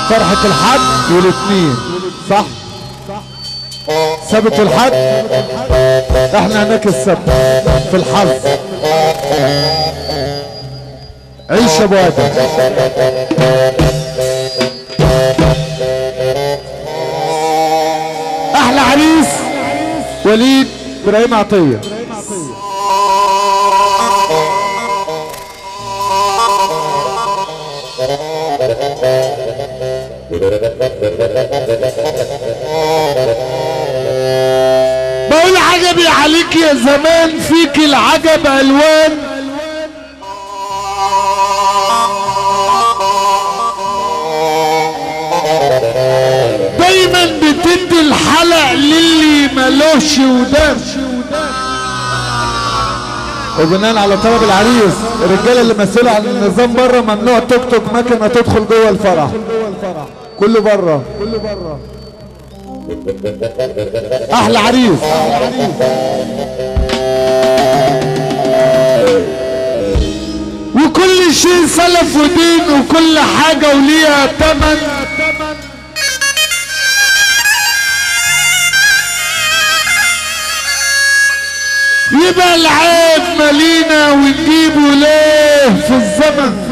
فرحة الحد والاثنين صح؟ سبت والحد احنا هناك السبت في الحظ. عيش يا ابو ادم. احلى عريس وليد ابراهيم عطيه. بقول عجبي عليك يا زمان، فيك العجب الوان. دايما بتدي الحلق للي ملوش ودان. وبناء على طلب العريس الرجاله اللي مثلوا على النظام بره ممنوع توك توك مكنه تدخل جوه الفرح، كله بره. احلى عريس. وكل شيء سلف ودين وكل حاجه وليها تمن. يبقى العيب مالينا ونجيبه ليه في الزمن.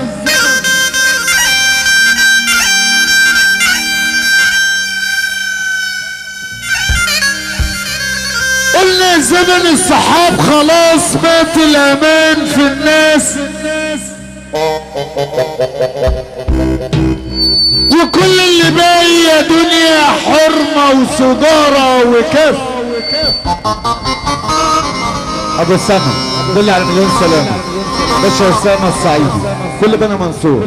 قلنا زمن الصحاب خلاص مات الامان في الناس، وكل اللي باقي يا دنيا حرمة وسجارة وكف. ابو السما دل على مليون سلامة باشا اسامة الصعيدي كل بنا منصور.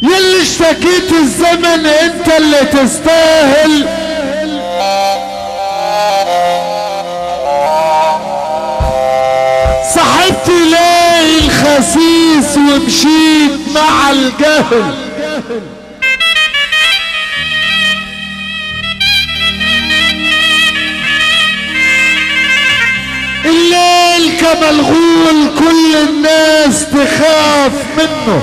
يلي اشتكيت الزمن انت اللي تستاهل. صاحبت ليه الخسيس ومشيت مع الجهل. الليل كملغول كل الناس تخاف منه.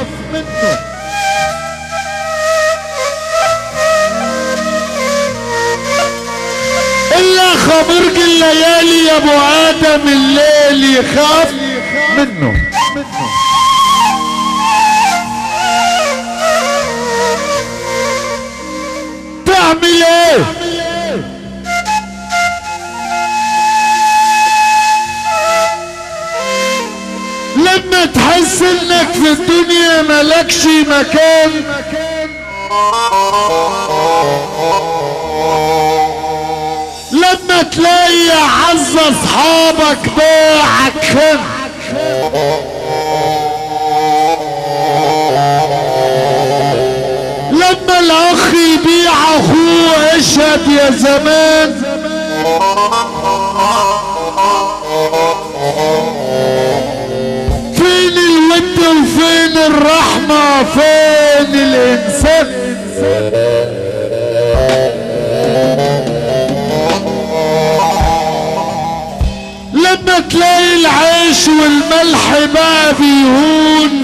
إلا خمرج الليالي يا ابو ادم الليل يخاف منه. تعمل ايه؟ لما تحس انك في الدنيا ملكش مكان، لما تلاقي اعز اصحابك باعك خن، لما الاخ يبيع اخوه اشهد يا زمان. فين الود وفين الرحمة فين الانسان؟ لما تلاقي العيش والملح بقى بيهون،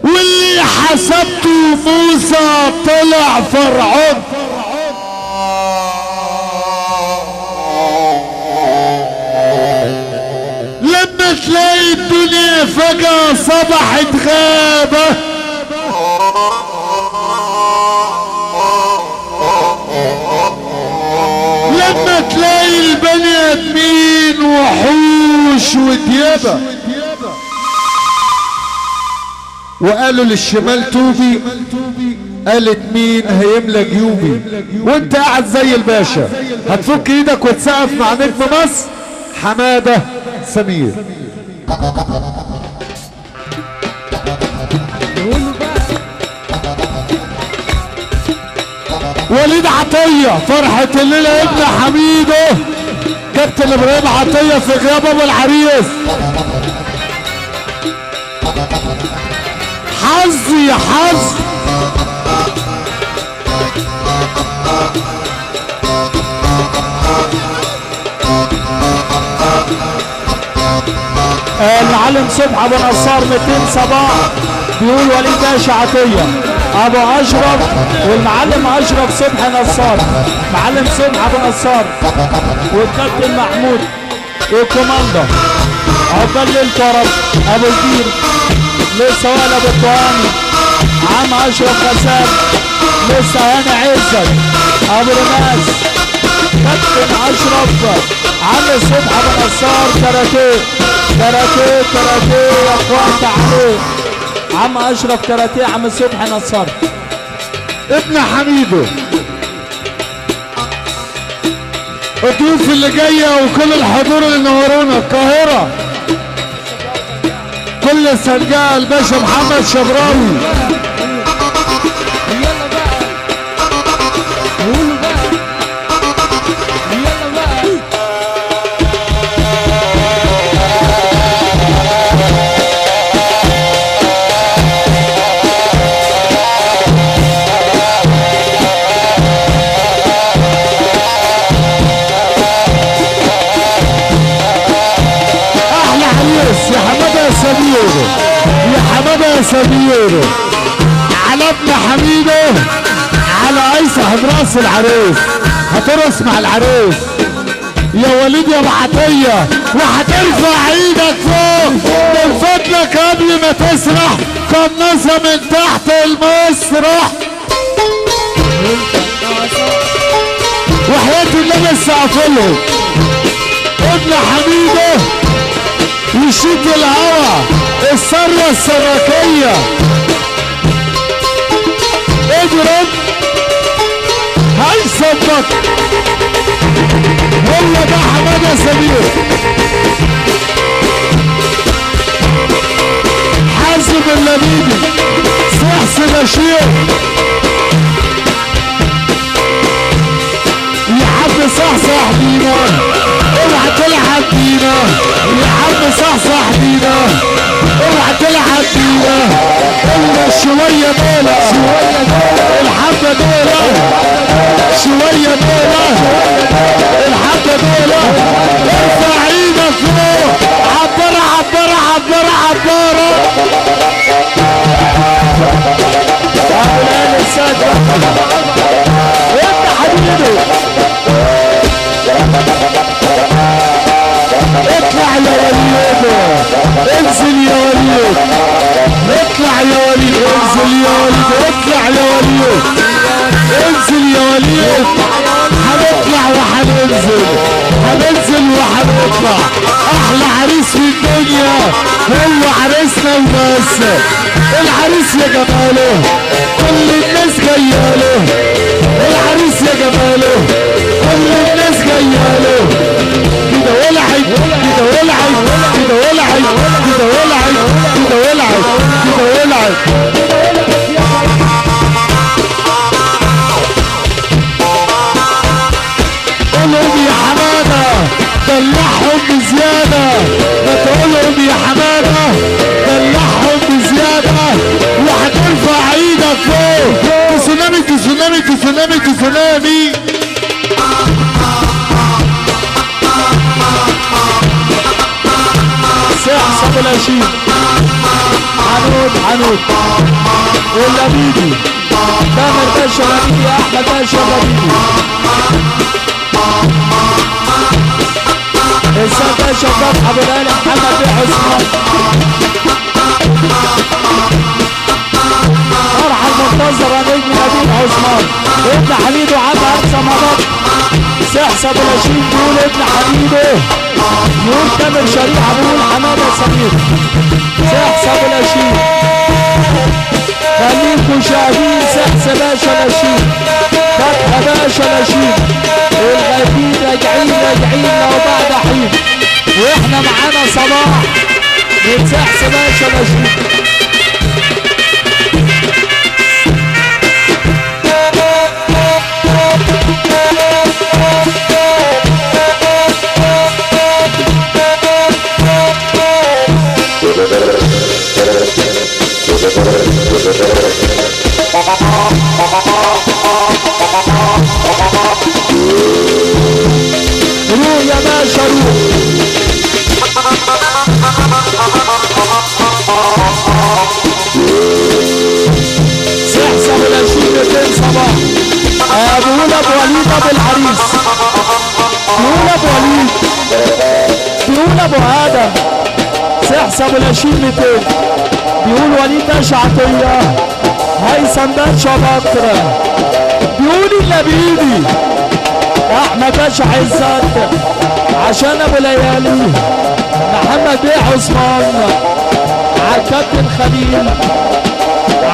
واللي حسبته موسى طلع فرعون. لما تلاقي الدنيا فجأة صبحت غابة، لما تلاقي البني ادمين وحوش وديابة. وقالوا للشمال توبي، قالت مين هيملى جيوبي. وانت قاعد زي الباشا هتفك ايدك وتسقف مع نجم مصر حمادة سمير. وليد عطية فرحة الليلة ابن حميده كابتن ابراهيم عطية في غياب ابو العريس. حظ يا حظ. المعلم صبحي ابو نصار 200 صباح بيقول وليد باشا عطيه ابو اشرف والمعلم اشرف صبحي نصار معلم صبحي ابو نصار والكابتن محمود والكوماندا عقبال ليلته يا رب ابو الجير لسه وائل ابو الطهامي عم اشرف غسان لسه هاني عزت ابو رماس كابتن اشرف عم صبحي ابو نصار كاراتيه كاراتيه كاراتيه يا اخوان تعالوا عم اشرف كاراتيه عم صبحي نصار ابن حميدو الضيوف اللي جايه وكل الحضور اللي نورونا القاهره كل السرجاء الباشا محمد شبراوي يلا بقى قولوا بقى يلا بقى احلى عريس يا حماده يا سمير يا حماده يا سمير على ابن حميده على ايسح براس العريس هترقص مع العريس يا وليد يا بعطيه وهترفع ايدك فوق من فضلك قبل ما تسرح قناصه من تحت المسرح وحياة الله لسه قافلهم ابن حميده يشد الهوا الثروه السراكيه اضرب هيصدق هو ده حماده سمير حازم اللبيبي سحس بشير يا حب صحصح بينا اوعى تلعب بينا يا حب صحصح بينا اوعى تلعب بينا الا شويه دولة الحبه دولة شويه دولة الحبه دولة ارفع ايدك فوق عبره عبره عبره عبره ابو الهاني السادة وانت حبيبي اطلع يا وليد انزل يا وليد اطلع يا وليد انزل يا وليد اطلع يا وليد انزل يا وليد هنطلع وهننزل هننزل وهنطلع احلى عريس في الدنيا هو عريسنا وبس العريس يا جماله كل الناس جايه له العريس يا جماله كل الناس جايه له كده ولعت كده ولعت كده ولعت كده ولعت كده ولعت كده ولعت قولهم يا حماده دلعهم بزياده ما تقولهم يا حماده دلعهم بزياده وهترفع ايدك فوق تسونامي تسونامي تسونامي تسونامي سحس ابو الهشيم حنود واللبيبي تامر باشا لبيبي احمد باشا لبيبي السيد باشا فتحي ابو الهاني محمد بن عثمان فرحه المنتظره نجم نبيل عثمان ابن حميدو عم ارسى مبط سحس ابو الهشيم بيقول ابن حميدو بيقول تامر شريحه بيقول حماده سمير سحس ابو الهشيم خليكوا شاهدين سحس باشا لشيم فتحي باشا لشيم الغايبين راجعين لو بعد حين واحنا معانا صباح من سحس باشا لشيم روح يا باشا روح سحس ابو الاشيد 200 صباح. بيقول ابو وليد ابو العريس، بيقول ابو وليد، بيقول ابو ادم سحس ابو الاشيد 200. بيقول وليد باشا عطيه، هيثم باشا بكر، بيقول اللي بايدي احمد باشا عزت، عشان ابو ليالي محمد بيه عثمان، عالكابتن خليل،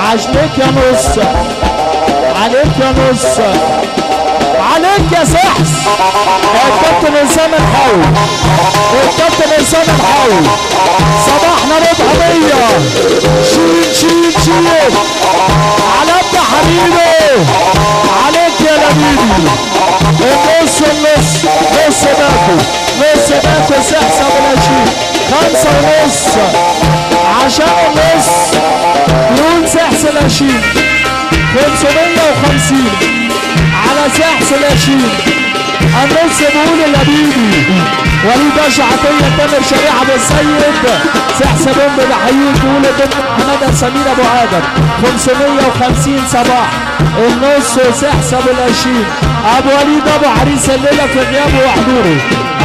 عجلك يا نص، عليك يا نص، عليك يا سحس. الكابتن اسامه الحاوي، الكابتن اسامه الحاوي، صباحنا ربع 100. شيل شيل شيل على ابن حبيبي، عليك يا لبيبي. النص النص، نص باكو، نص باكو سحس ابو الاشيد 5.5 عشان النص. يقول سحس الاشيد 550 على سحس الاشيد. النص بيقول اللبيبي وليد باشا عطيه، تامر شريعه ابو السيد، سحس بومب بحييك. بيقول بنت حماده سمير ابو ادم 550 صباح. النص سحس ابو الاشيد. ابو وليد ابو عريس الليله في غيابه وحضوره،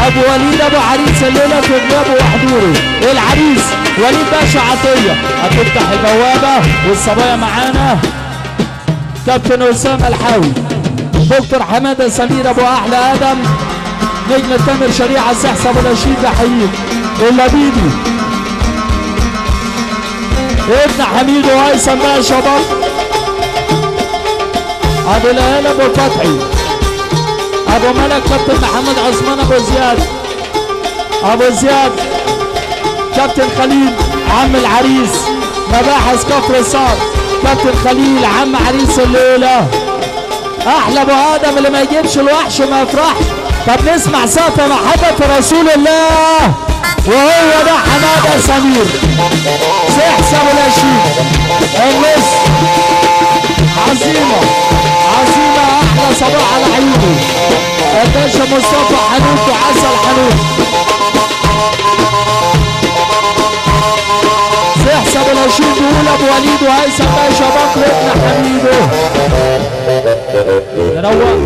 ابو وليد ابو عريس الليله في غيابه وحضوره. العريس وليد باشا عطيه. هتفتح البوابه والصبايا معانا كابتن اسامه الحاوي، دكتور حماده سمير ابو احلى ادم، نجم تامر شريعه سحس ابو الاشيد بحييك. اللبيبي ابن حميد وهيثم باشا بكر، ابو ليالي ابو فتحي، ابو ملك كابتن محمد عثمان ابو زياد، ابو زياد كابتن خليل عم العريس، مباحث كفر صار كابتن خليل عم عريس الليله. احلى ابو ادم اللي ما يجيبش الوحش ما يفرحش. طب نسمع سقفه محبه رسول الله، وهو ده حماده سمير سحس ابو الاشيد. النص عظيمه عظيمه، احلى صباح على عيوبه الباشا مصطفى حنوت وعسل حنوت. سحس ابو الاشيد بيقول ابو وليد وهيثم باشا بكر ابن حبيبه. نروق